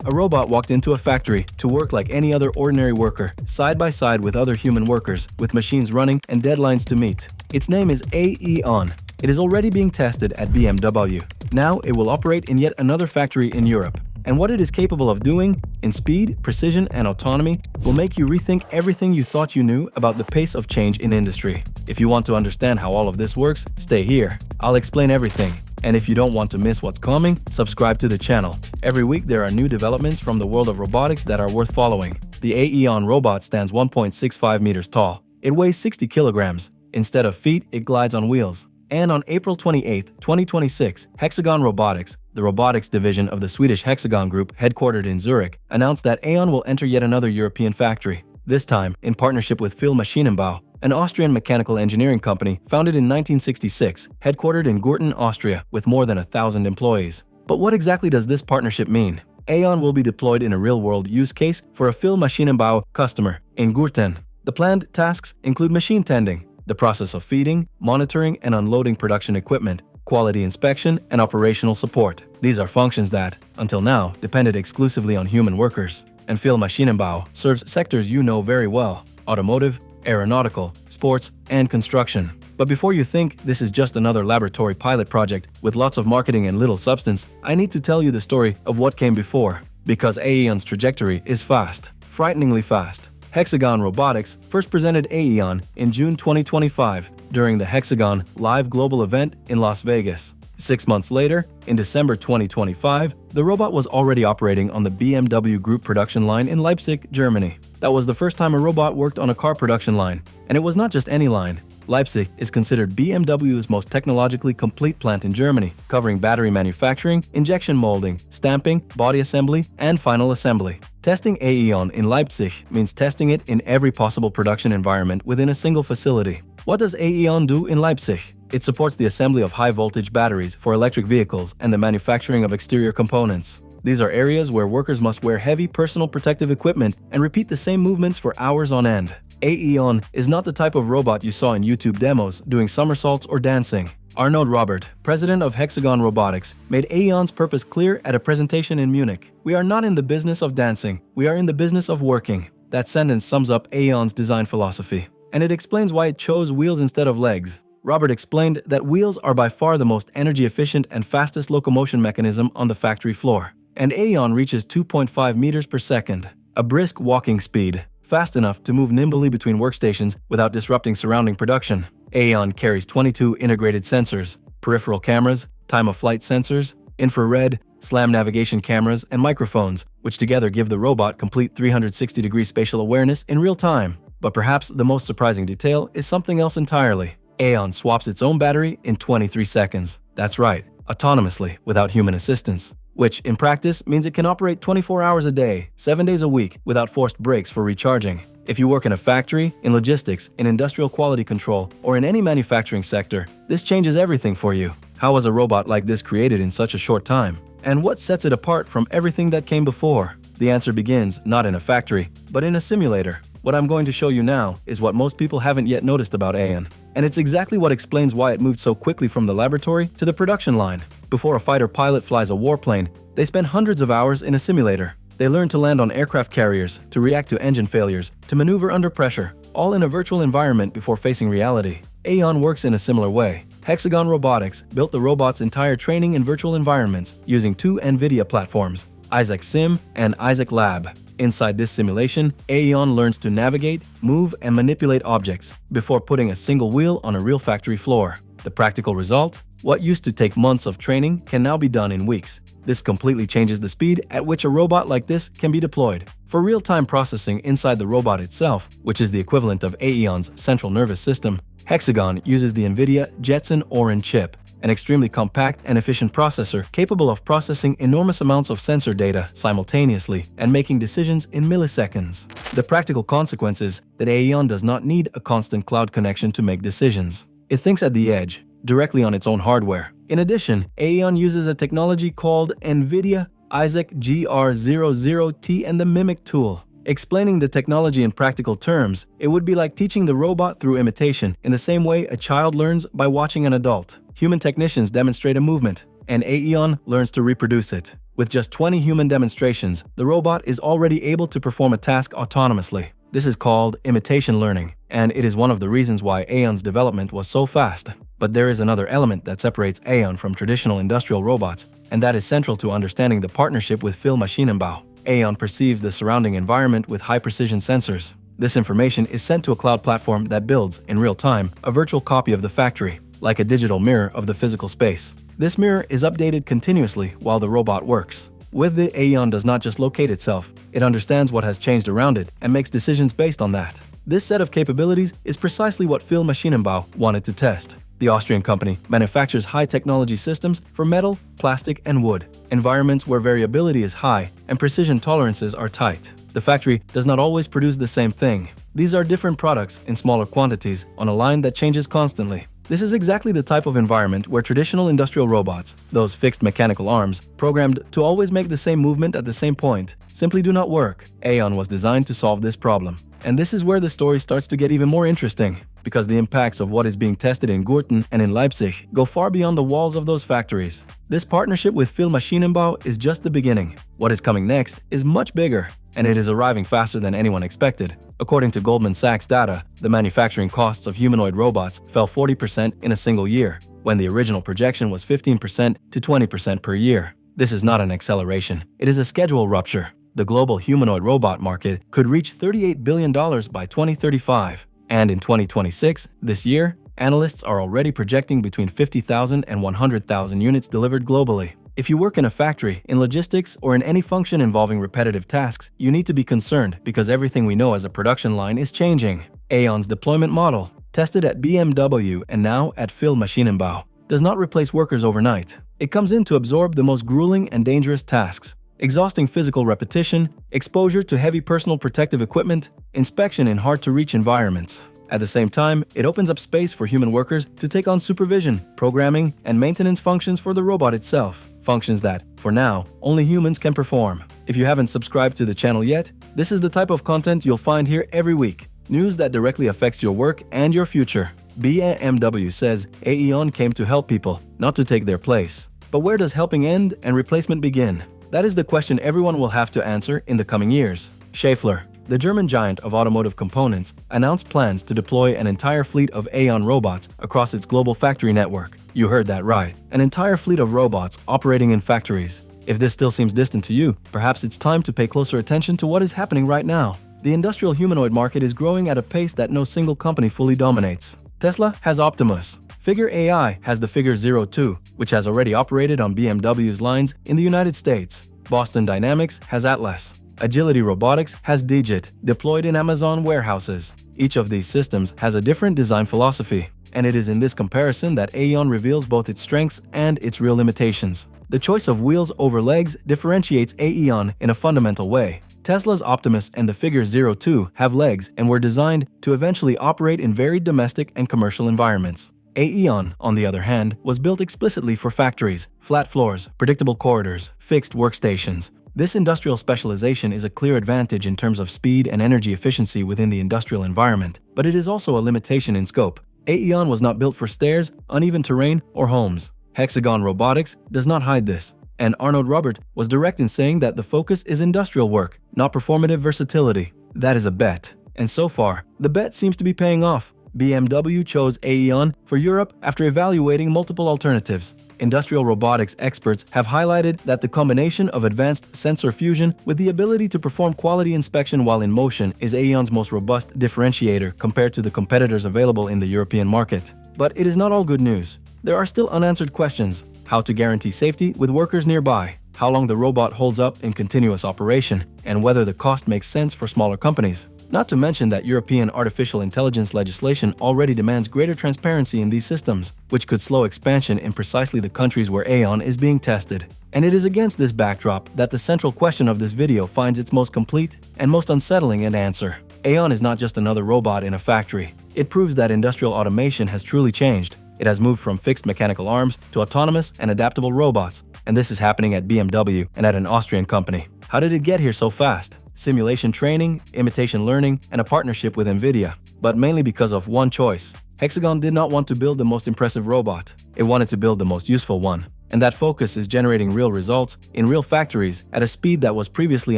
a robot walked into a factory to work like any other ordinary worker, side by side with other human workers, with machines running and deadlines to meet. Its name is Aeon. It is already being tested at BMW. Now it will operate in yet another factory in Europe. And what it is capable of doing, in speed, precision, and autonomy, will make you rethink everything you thought you knew about the pace of change in industry. If you want to understand how all of this works, stay here. I'll explain everything. And if you don't want to miss what's coming, subscribe to the channel. Every week there are new developments from the world of robotics that are worth following. The Aeon robot stands 1.65 meters tall. It weighs 60 kilograms. Instead of feet, it glides on wheels. And on April 28, 2026, Hexagon Robotics, the robotics division of the Swedish Hexagon Group headquartered in Zurich, announced that Aeon will enter yet another European factory. This time, in partnership with Fill Maschinenbau, an Austrian mechanical engineering company founded in 1966, headquartered in Gurten, Austria, with more than 1,000 employees. But what exactly does this partnership mean? Aeon will be deployed in a real-world use case for a Fill Maschinenbau customer in Gurten. The planned tasks include machine tending, the process of feeding, monitoring and unloading production equipment, quality inspection, and operational support. These are functions that, until now, depended exclusively on human workers. And Fill Maschinenbau serves sectors you know very well: automotive, aeronautical, sports, and construction. But before you think this is just another laboratory pilot project with lots of marketing and little substance, I need to tell you the story of what came before. Because Aeon's trajectory is fast, frighteningly fast. Hexagon Robotics first presented Aeon in June 2025 during the Hexagon Live Global event in Las Vegas. 6 months later, in December 2025, the robot was already operating on the BMW Group production line in Leipzig, Germany. That was the first time a robot worked on a car production line. And it was not just any line. Leipzig is considered BMW's most technologically complete plant in Germany, covering battery manufacturing, injection molding, stamping, body assembly, and final assembly. Testing Aeon in Leipzig means testing it in every possible production environment within a single facility. What does Aeon do in Leipzig? It supports the assembly of high-voltage batteries for electric vehicles and the manufacturing of exterior components. These are areas where workers must wear heavy personal protective equipment and repeat the same movements for hours on end. Aeon is not the type of robot you saw in YouTube demos doing somersaults or dancing. Arnold Robert, president of Hexagon Robotics, made Aeon's purpose clear at a presentation in Munich. "We are not in the business of dancing, we are in the business of working." That sentence sums up Aeon's design philosophy. And it explains why it chose wheels instead of legs. Robert explained that wheels are by far the most energy-efficient and fastest locomotion mechanism on the factory floor. And Aeon reaches 2.5 meters per second, a brisk walking speed, fast enough to move nimbly between workstations without disrupting surrounding production. Aeon carries 22 integrated sensors, peripheral cameras, time-of-flight sensors, infrared, SLAM navigation cameras, and microphones, which together give the robot complete 360-degree spatial awareness in real time. But perhaps the most surprising detail is something else entirely. Aeon swaps its own battery in 23 seconds. That's right, autonomously, without human assistance. Which, in practice, means it can operate 24 hours a day, 7 days a week, without forced breaks for recharging. If you work in a factory, in logistics, in industrial quality control, or in any manufacturing sector, this changes everything for you. How was a robot like this created in such a short time? And what sets it apart from everything that came before? The answer begins not in a factory, but in a simulator. What I'm going to show you now is what most people haven't yet noticed about Aeon. And it's exactly what explains why it moved so quickly from the laboratory to the production line. Before a fighter pilot flies a warplane, they spend hundreds of hours in a simulator. They learn to land on aircraft carriers, to react to engine failures, to maneuver under pressure, all in a virtual environment before facing reality. Aeon works in a similar way. Hexagon Robotics built the robot's entire training in virtual environments using two NVIDIA platforms, Isaac Sim and Isaac Lab. Inside this simulation, Aeon learns to navigate, move, and manipulate objects before putting a single wheel on a real factory floor. The practical result? What used to take months of training can now be done in weeks. This completely changes the speed at which a robot like this can be deployed. For real-time processing inside the robot itself, which is the equivalent of Aeon's central nervous system, Hexagon uses the NVIDIA Jetson Orin chip, an extremely compact and efficient processor capable of processing enormous amounts of sensor data simultaneously and making decisions in milliseconds. The practical consequence is that Aeon does not need a constant cloud connection to make decisions. It thinks at the edge, directly on its own hardware. In addition, Aeon uses a technology called NVIDIA Isaac GR00T and the Mimic tool. Explaining the technology in practical terms, it would be like teaching the robot through imitation in the same way a child learns by watching an adult. Human technicians demonstrate a movement, and Aeon learns to reproduce it. With just 20 human demonstrations, the robot is already able to perform a task autonomously. This is called imitation learning, and it is one of the reasons why Aeon's development was so fast. But there is another element that separates Aeon from traditional industrial robots, and that is central to understanding the partnership with Fill Maschinenbau. Aeon perceives the surrounding environment with high-precision sensors. This information is sent to a cloud platform that builds, in real time, a virtual copy of the factory, like a digital mirror of the physical space. This mirror is updated continuously while the robot works. With the Aeon does not just locate itself, it understands what has changed around it and makes decisions based on that. This set of capabilities is precisely what Fill Maschinenbau wanted to test. The Austrian company manufactures high-technology systems for metal, plastic, and wood, environments where variability is high and precision tolerances are tight. The factory does not always produce the same thing. These are different products in smaller quantities on a line that changes constantly. This is exactly the type of environment where traditional industrial robots, those fixed mechanical arms, programmed to always make the same movement at the same point, simply do not work. Aeon was designed to solve this problem. And this is where the story starts to get even more interesting, because the impacts of what is being tested in Gurten and in Leipzig go far beyond the walls of those factories. This partnership with Fill Maschinenbau is just the beginning. What is coming next is much bigger, and it is arriving faster than anyone expected. According to Goldman Sachs data, the manufacturing costs of humanoid robots fell 40% in a single year, when the original projection was 15% to 20% per year. This is not an acceleration, it is a schedule rupture. The global humanoid robot market could reach $38 billion by 2035. And in 2026, this year, analysts are already projecting between 50,000 and 100,000 units delivered globally. If you work in a factory, in logistics, or in any function involving repetitive tasks, you need to be concerned because everything we know as a production line is changing. Aeon's deployment model, tested at BMW and now at Fill Maschinenbau, does not replace workers overnight. It comes in to absorb the most grueling and dangerous tasks, exhausting physical repetition, exposure to heavy personal protective equipment, inspection in hard-to-reach environments. At the same time, it opens up space for human workers to take on supervision, programming, and maintenance functions for the robot itself. Functions that, for now, only humans can perform. If you haven't subscribed to the channel yet, this is the type of content you'll find here every week. News that directly affects your work and your future. BMW says Aeon came to help people, not to take their place. But where does helping end and replacement begin? That is the question everyone will have to answer in the coming years. Schaeffler, the German giant of automotive components, announced plans to deploy an entire fleet of Aeon robots across its global factory network. You heard that right, an entire fleet of robots operating in factories. If this still seems distant to you, perhaps it's time to pay closer attention to what is happening right now. The industrial humanoid market is growing at a pace that no single company fully dominates. Tesla has Optimus. Figure AI has the Figure 02, which has already operated on BMW's lines in the United States. Boston Dynamics has Atlas. Agility Robotics has Digit, deployed in Amazon warehouses. Each of these systems has a different design philosophy, and it is in this comparison that Aeon reveals both its strengths and its real limitations. The choice of wheels over legs differentiates Aeon in a fundamental way. Tesla's Optimus and the Figure 02 have legs and were designed to eventually operate in varied domestic and commercial environments. Aeon, on the other hand, was built explicitly for factories, flat floors, predictable corridors, fixed workstations. This industrial specialization is a clear advantage in terms of speed and energy efficiency within the industrial environment, but it is also a limitation in scope. Aeon was not built for stairs, uneven terrain, or homes. Hexagon Robotics does not hide this, and Arnold Robert was direct in saying that the focus is industrial work, not performative versatility. That is a bet, and so far, the bet seems to be paying off. BMW chose Aeon for Europe after evaluating multiple alternatives. Industrial robotics experts have highlighted that the combination of advanced sensor fusion with the ability to perform quality inspection while in motion is Aeon's most robust differentiator compared to the competitors available in the European market. But it is not all good news. There are still unanswered questions: how to guarantee safety with workers nearby, how long the robot holds up in continuous operation, and whether the cost makes sense for smaller companies. Not to mention that European artificial intelligence legislation already demands greater transparency in these systems, which could slow expansion in precisely the countries where Aeon is being tested. And it is against this backdrop that the central question of this video finds its most complete and most unsettling answer. Aeon is not just another robot in a factory. It proves that industrial automation has truly changed. It has moved from fixed mechanical arms to autonomous and adaptable robots, and this is happening at BMW and at an Austrian company. How did it get here so fast? Simulation training, imitation learning, and a partnership with NVIDIA. But mainly because of one choice. Hexagon did not want to build the most impressive robot. It wanted to build the most useful one. And that focus is generating real results in real factories at a speed that was previously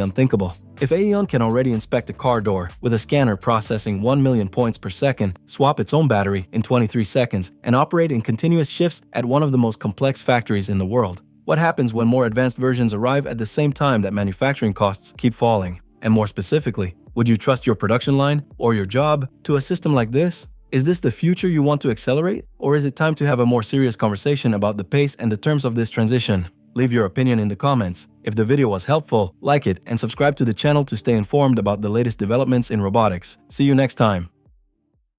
unthinkable. If Aeon can already inspect a car door with a scanner processing 1 million points per second, swap its own battery in 23 seconds, and operate in continuous shifts at one of the most complex factories in the world, what happens when more advanced versions arrive at the same time that manufacturing costs keep falling? And more specifically, would you trust your production line or your job to a system like this? Is this the future you want to accelerate? Or is it time to have a more serious conversation about the pace and the terms of this transition? Leave your opinion in the comments. If the video was helpful, like it and subscribe to the channel to stay informed about the latest developments in robotics. See you next time.